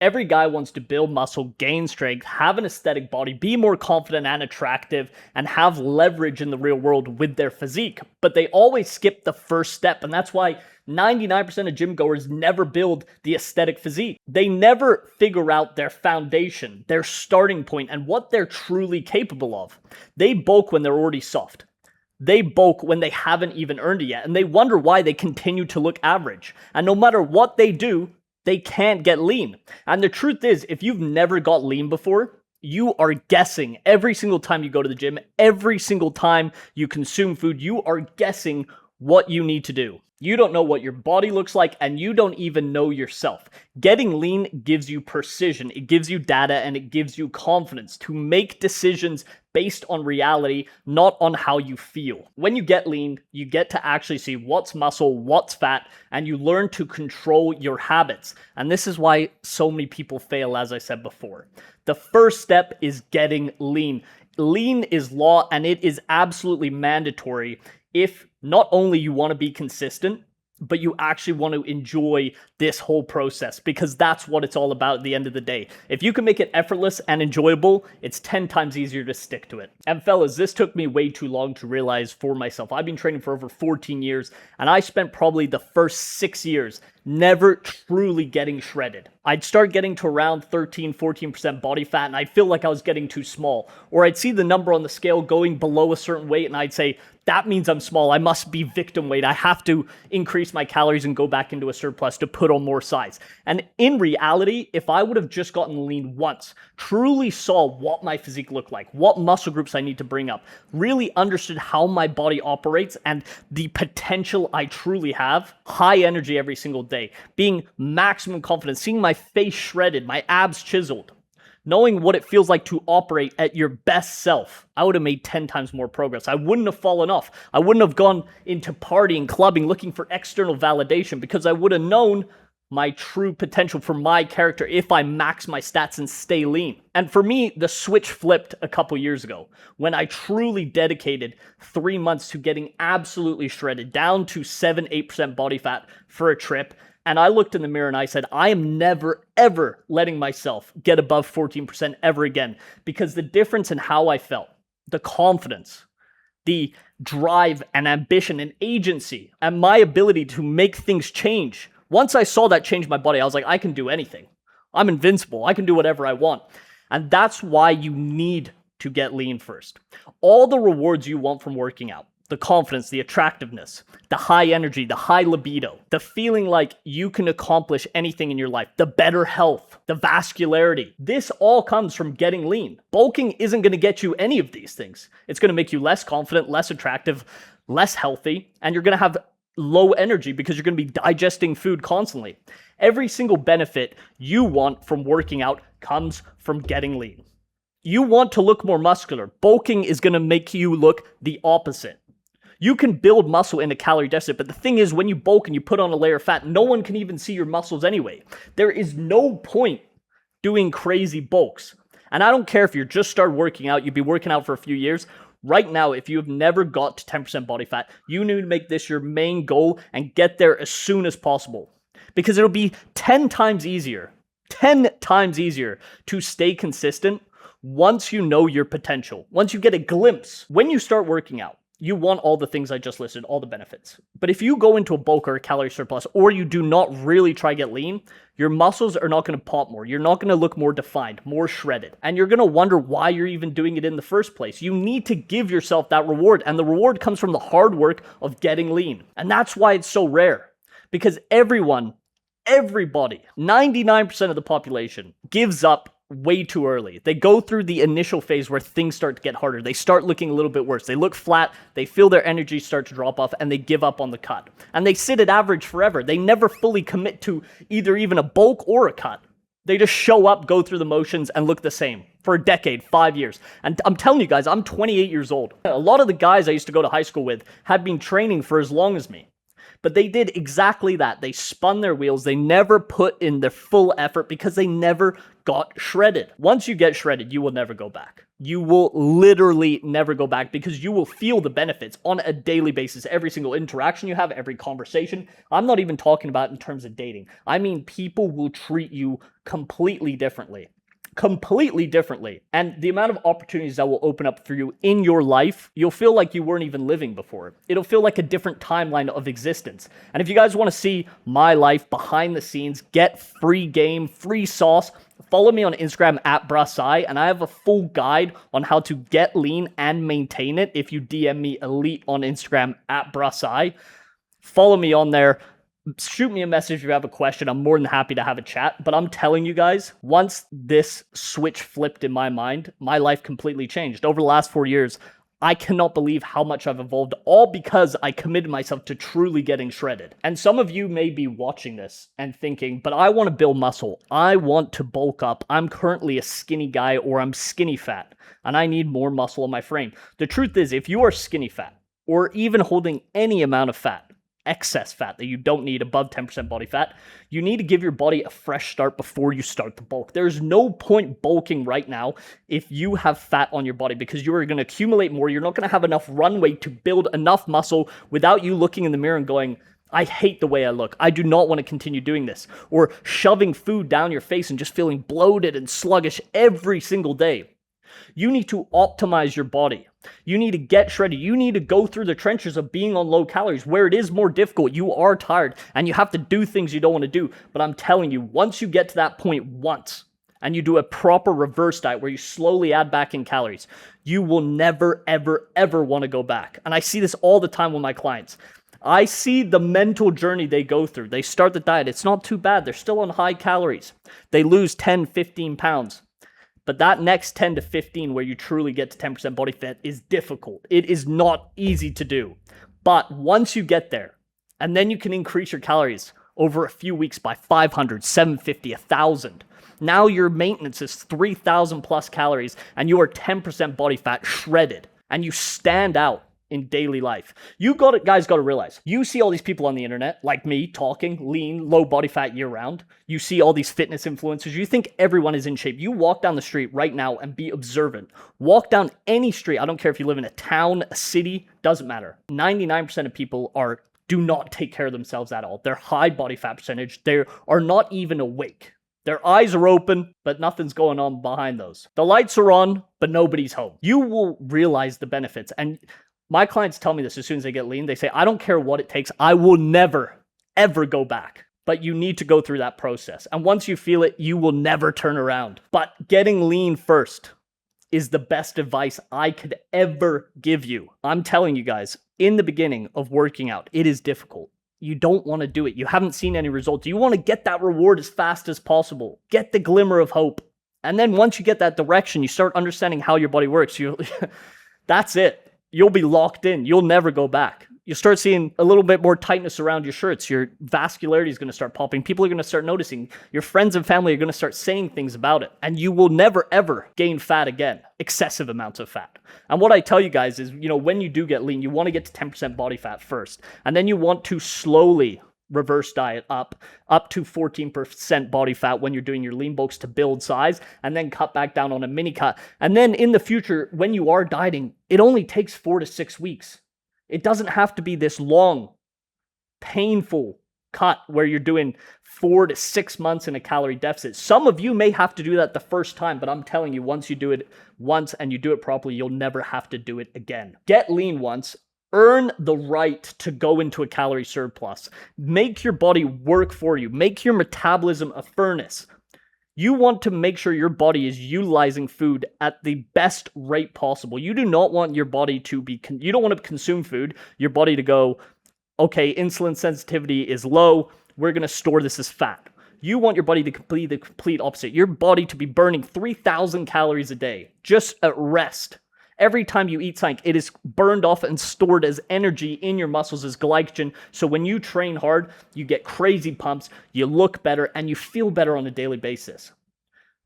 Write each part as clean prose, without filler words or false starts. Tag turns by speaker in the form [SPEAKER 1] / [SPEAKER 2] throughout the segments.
[SPEAKER 1] Every guy wants to build muscle, gain strength, have an aesthetic body, be more confident and attractive, and have leverage in the real world with their physique. But they always skip the first step, and that's why 99% of gym goers never build the aesthetic physique. They never figure out their foundation, their starting point, and what they're truly capable of. They bulk when they're already soft. They bulk when they haven't even earned it yet, and they wonder why they continue to look average. And no matter what they do, they can't get lean. And the truth is, if you've never got lean before, you are guessing every single time you go to the gym, every single time you consume food, you are guessing what you need to do. You don't know what your body looks like, and you don't even know yourself. Getting lean gives you precision, it gives you data, and it gives you confidence to make decisions based on reality, not on how you feel. When you get lean, you get to actually see what's muscle, what's fat, and you learn to control your habits. And this is why so many people fail, as I said before. The first step is getting lean. Lean is law, and it is absolutely mandatory if not only you want to be consistent, but you actually want to enjoy this whole process, because that's what it's all about at the end of the day. If you can make it effortless and enjoyable, it's 10 times easier to stick to it. And fellas, this took me way too long to realize for myself. I've been training for over 14 years, and I spent probably the first 6 years never truly getting shredded. I'd start getting to around 13-14% body fat, and I'd feel like I was getting too small. Or I'd see the number on the scale going below a certain weight, and I'd say, that means I'm small. I must be victim weight. I have to increase my calories and go back into a surplus to put on more size. And in reality, if I would have just gotten lean once, truly saw what my physique looked like, what muscle groups I need to bring up, really understood how my body operates and the potential I truly have, high energy every single day, being maximum confident, seeing my face shredded, my abs chiseled, knowing what it feels like to operate at your best self, I would have made 10 times more progress. I wouldn't have fallen off. I wouldn't have gone into partying, clubbing, looking for external validation, because I would have known my true potential for my character if I max my stats and stay lean. And for me, the switch flipped a couple years ago when I truly dedicated 3 months to getting absolutely shredded, down to 7-8% body fat for a trip. And I looked in the mirror and I said, I am never, ever letting myself get above 14% ever again, because the difference in how I felt, the confidence, the drive and ambition and agency, and my ability to make things change. Once I saw that change my body, I was like, I can do anything. I'm invincible. I can do whatever I want. And that's why you need to get lean first. All the rewards you want from working out, the confidence, the attractiveness, the high energy, the high libido, the feeling like you can accomplish anything in your life, the better health, the vascularity. This all comes from getting lean. Bulking isn't going to get you any of these things. It's going to make you less confident, less attractive, less healthy, and you're going to have low energy because you're going to be digesting food constantly. Every single benefit you want from working out comes from getting lean. You want to look more muscular. Bulking is going to make you look the opposite. You can build muscle in a calorie deficit, but the thing is, when you bulk and you put on a layer of fat, no one can even see your muscles anyway. There is no point doing crazy bulks. And I don't care if you're just started working out, you've been working out for a few years. Right now, if you have never got to 10% body fat, you need to make this your main goal and get there as soon as possible. Because it'll be 10 times easier to stay consistent once you know your potential, once you get a glimpse. When you start working out, you want all the things I just listed, all the benefits. But if you go into a bulk or a calorie surplus, or you do not really try to get lean, your muscles are not going to pop more. You're not going to look more defined, more shredded. And you're going to wonder why you're even doing it in the first place. You need to give yourself that reward. And the reward comes from the hard work of getting lean. And that's why it's so rare. Because everybody, 99% of the population gives up way too early. They go through the initial phase where things start to get harder. They start looking a little bit worse. They look flat. They feel their energy start to drop off, and they give up on the cut. And they sit at average forever. They never fully commit to either even a bulk or a cut. They just show up, go through the motions, and look the same for a decade, 5 years. And I'm telling you guys, I'm 28 years old. A lot of the guys I used to go to high school with had been training for as long as me. But they did exactly that. They spun their wheels. They never put in their full effort because they never got shredded. Once you get shredded, you will never go back. You will literally never go back because you will feel the benefits on a daily basis. Every single interaction you have, every conversation. I'm not even talking about in terms of dating. I mean, people will treat you completely differently. Completely differently. And the amount of opportunities that will open up for you in your life, you'll feel like you weren't even living before. It'll feel like a different timeline of existence. And if you guys want to see my life behind the scenes, get free game, free sauce, follow me on Instagram at Brasai, and I have a full guide on how to get lean and maintain it if you DM me elite on Instagram at Brasai. Follow me on there. Shoot me a message if you have a question. I'm more than happy to have a chat. But I'm telling you guys, once this switch flipped in my mind, my life completely changed. Over the last 4 years, I cannot believe how much I've evolved, all because I committed myself to truly getting shredded. And some of you may be watching this and thinking, but I want to build muscle. I want to bulk up. I'm currently a skinny guy, or I'm skinny fat, and I need more muscle in my frame. The truth is, if you are skinny fat, or even holding any amount of fat, excess fat that you don't need above 10% body fat, you need to give your body a fresh start before you start the bulk. There's no point bulking right now if you have fat on your body, because you are going to accumulate more. You're not going to have enough runway to build enough muscle without you looking in the mirror and going, I hate the way I look. I do not want to continue doing this. Or shoving food down your face and just feeling bloated and sluggish every single day. You need to optimize your body. You need to get shredded. You need to go through the trenches of being on low calories where it is more difficult. You are tired and you have to do things you don't want to do. But I'm telling you, once you get to that point once and you do a proper reverse diet where you slowly add back in calories, you will never, ever, ever want to go back. And I see this all the time with my clients. I see the mental journey they go through. They start the diet. It's not too bad. They're still on high calories. They lose 10, 15 pounds. But that next 10 to 15 where you truly get to 10% body fat is difficult. It is not easy to do. But once you get there, and then you can increase your calories over a few weeks by 500, 750, 1,000. Now your maintenance is 3,000 plus calories and you are 10% body fat shredded and you stand out in daily life. Guys got to realize, you see all these people on the internet, like me, talking lean, low body fat year round. You see all these fitness influencers. You think everyone is in shape. You walk down the street right now and be observant. Walk down any street. I don't care if you live in a town, a city, doesn't matter. 99% of people do not take care of themselves at all. They're high body fat percentage. They are not even awake. Their eyes are open, but nothing's going on behind those. The lights are on, but nobody's home. You will realize the benefits. And my clients tell me this as soon as they get lean. They say, I don't care what it takes. I will never, ever go back. But you need to go through that process. And once you feel it, you will never turn around. But getting lean first is the best advice I could ever give you. I'm telling you guys, in the beginning of working out, it is difficult. You don't want to do it. You haven't seen any results. You want to get that reward as fast as possible. Get the glimmer of hope. And then once you get that direction, you start understanding how your body works. That's it. You'll be locked in. You'll never go back. You start seeing a little bit more tightness around your shirts. Your vascularity is going to start popping. People are going to start noticing. Your friends and family are going to start saying things about it. And you will never, ever gain fat again. Excessive amounts of fat. And what I tell you guys is, when you do get lean, you want to get to 10% body fat first. And then you want to slowly reverse diet up to 14% body fat when you're doing your lean bulks to build size, and then cut back down on a mini cut. And then in the future, when you are dieting, it only takes 4 to 6 weeks. It doesn't have to be this long, painful cut where you're doing 4 to 6 months in a calorie deficit. Some of you may have to do that the first time, but I'm telling you, once you do it once and you do it properly, you'll never have to do it again. Get lean once. Earn the right to go into a calorie surplus. Make your body work for you. Make your metabolism a furnace. You want to make sure your body is utilizing food at the best rate possible. You do not want your body to be, you don't want to consume food, your body to go, okay, insulin sensitivity is low, we're going to store this as fat. You want your body to be the complete opposite. Your body to be burning 3,000 calories a day, just at rest. Every time you eat something, it is burned off and stored as energy in your muscles as glycogen. So when you train hard, you get crazy pumps, you look better, and you feel better on a daily basis.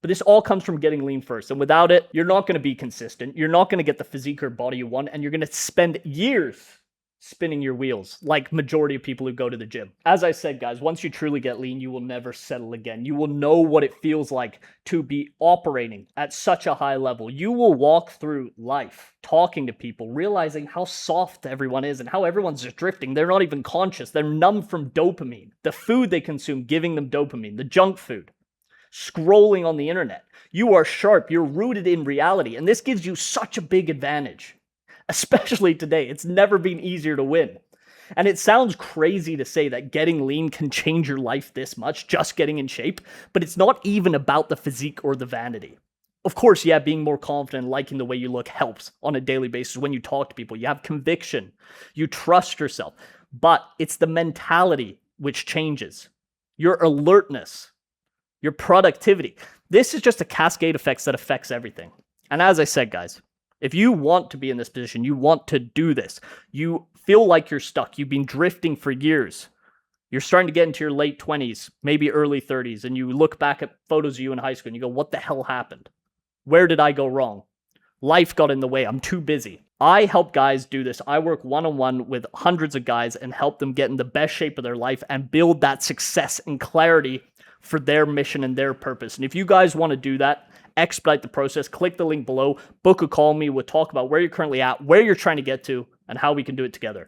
[SPEAKER 1] But this all comes from getting lean first. And without it, you're not going to be consistent. You're not going to get the physique or body you want, and you're going to spend years spinning your wheels like majority of people who go to the gym. As I said, guys, once you truly get lean, you will never settle again. You will know what it feels like to be operating at such a high level. You will walk through life talking to people, realizing how soft everyone is and how everyone's just drifting. They're not even conscious. They're numb from dopamine. The food they consume giving them dopamine, the junk food, scrolling on the internet. You are sharp. You're rooted in reality. And this gives you such a big advantage. Especially today, it's never been easier to win. And it sounds crazy to say that getting lean can change your life this much, just getting in shape, but it's not even about the physique or the vanity. Of course, yeah, being more confident and liking the way you look helps on a daily basis when you talk to people. You have conviction, you trust yourself, but it's the mentality which changes. Your alertness, your productivity. This is just a cascade effect that affects everything. And as I said, guys, if you want to be in this position, you want to do this, you feel like you're stuck, you've been drifting for years, you're starting to get into your late 20s, maybe early 30s, and you look back at photos of you in high school and you go, what the hell happened? Where did I go wrong? Life got in the way. I'm too busy. I help guys do this. I work one-on-one with hundreds of guys and help them get in the best shape of their life and build that success and clarity for their mission and their purpose. And if you guys want to do that, expedite the process, click the link below, book a call with me. We'll talk about where you're currently at, where you're trying to get to, and how we can do it together.